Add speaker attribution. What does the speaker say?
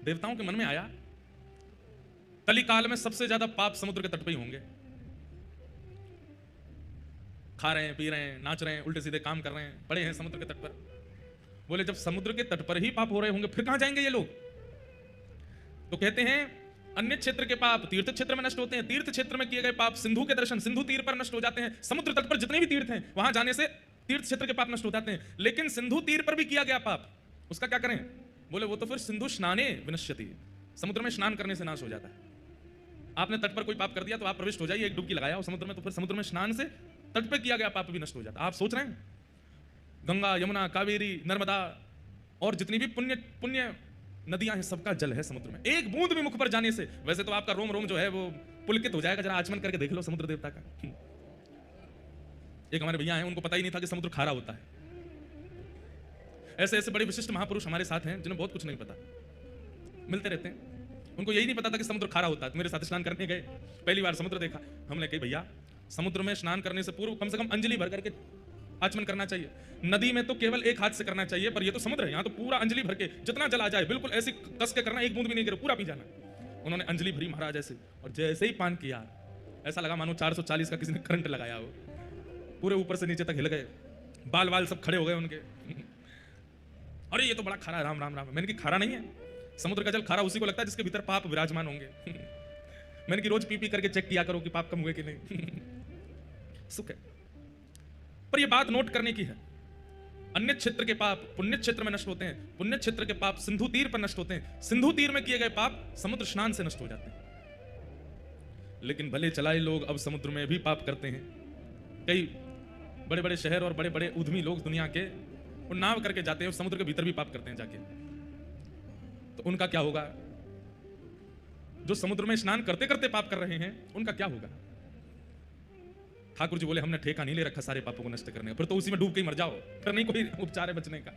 Speaker 1: देवताओं के मन में आया कलिकाल में सबसे ज्यादा पाप समुद्र के तट पे ही होंगे। खा रहे हैं, पी रहे हैं, नाच रहे हैं, उल्टे सीधे काम कर रहे हैं, पड़े हैं समुद्र के तट पर। बोले जब समुद्र के तट पर ही पाप हो रहे होंगे फिर कहां जाएंगे ये लोग? तो कहते हैं अन्य क्षेत्र के पाप तीर्थ क्षेत्र में नष्ट होते हैं, तीर्थ क्षेत्र में किए गए पाप सिंधु के दर्शन सिंधु तीर पर नष्ट हो जाते हैं। समुद्र तट पर जितने भी तीर्थ हैं वहां जाने से तीर्थ क्षेत्र के पाप नष्ट हो जाते हैं। लेकिन सिंधु तीर पर भी किया गया पाप, उसका क्या करें? बोले वो तो फिर सिंधु स्नाने विनश्यति, समुद्र में स्नान करने से नाश हो जाता है। आपने तट पर कोई पाप कर दिया तो आप प्रविष्ट हो जाइए, एक डुबकी लगाया और समुद्र में, तो फिर समुद्र में स्नान से तट पर किया गया पाप भी नष्ट हो जाता है। आप सोच रहे हैं गंगा, यमुना, कावेरी, नर्मदा और जितनी भी पुण्य पुण्य नदियां हैं सबका जल है समुद्र में। एक बूंद भी मुख पर जाने से वैसे तो आपका रोम रोम जो है वो पुलकित हो जाएगा। जरा आचमन करके देख लो समुद्र देवता का। एक हमारे भैया हैं, उनको पता ही नहीं था कि समुद्र खारा होता है। ऐसे ऐसे बड़े विशिष्ट महापुरुष हमारे साथ हैं जिन्हें बहुत कुछ नहीं पता, मिलते रहते हैं। उनको यही नहीं पता था कि समुद्र खारा होता है। तो मेरे साथ स्नान करने गए, पहली बार समुद्र देखा। हमने कही भैया समुद्र में स्नान करने से पूर्व कम से कम अंजलि भर करके आचमन करना चाहिए। नदी में तो केवल एक हाथ से करना चाहिए, पर ये तो समुद्र है, यहाँ तो पूरा अंजलि भर के जितना जल आ जाए बिल्कुल ऐसे कस के करना, एक बूंद भी नहीं गिरे, पूरा पी जाना। उन्होंने अंजलि भरी महाराज ऐसे, और जैसे ही पान किया ऐसा लगा मानो 440 का किसी ने करंट लगाया हो। पूरे ऊपर से नीचे तक हिल गए, बाल बाल सब खड़े हो गए उनके। अरे ये तो बड़ा खारा है। राम राम राम। मैंने कि खारा नहीं है, समुद्र का जल खारा उसी को लगता है जिसके भीतर पाप विराजमान होंगे। मैंने कि रोज पी पी करके चेक किया करो कि पाप कम हुए कि नहीं। सुख है। पर यह बात नोट करने की है, अन्य क्षेत्र के पाप पुण्य क्षेत्र में नष्ट होते हैं, पुण्य क्षेत्र के पाप सिंधु तीर पर नष्ट होते हैं, सिंधु तीर में किए गए पाप समुद्र स्नान से नष्ट हो जाते हैं। लेकिन भले चलाए लोग अब समुद्र में भी पाप करते हैं। कई बड़े बड़े शहर और बड़े बड़े उद्यमी लोग दुनिया के वो नाव करके जाते हैं, समुद्र के भीतर भी पाप करते हैं जाके। तो उनका क्या होगा? जो समुद्र में स्नान करते करते पाप कर रहे हैं उनका क्या होगा? ठाकुर जी बोले हमने ठेका नहीं ले रखा सारे पापों को नष्ट करने का, फिर तो उसी में डूब के ही मर जाओ, फिर नहीं कोई उपचार है बचने का।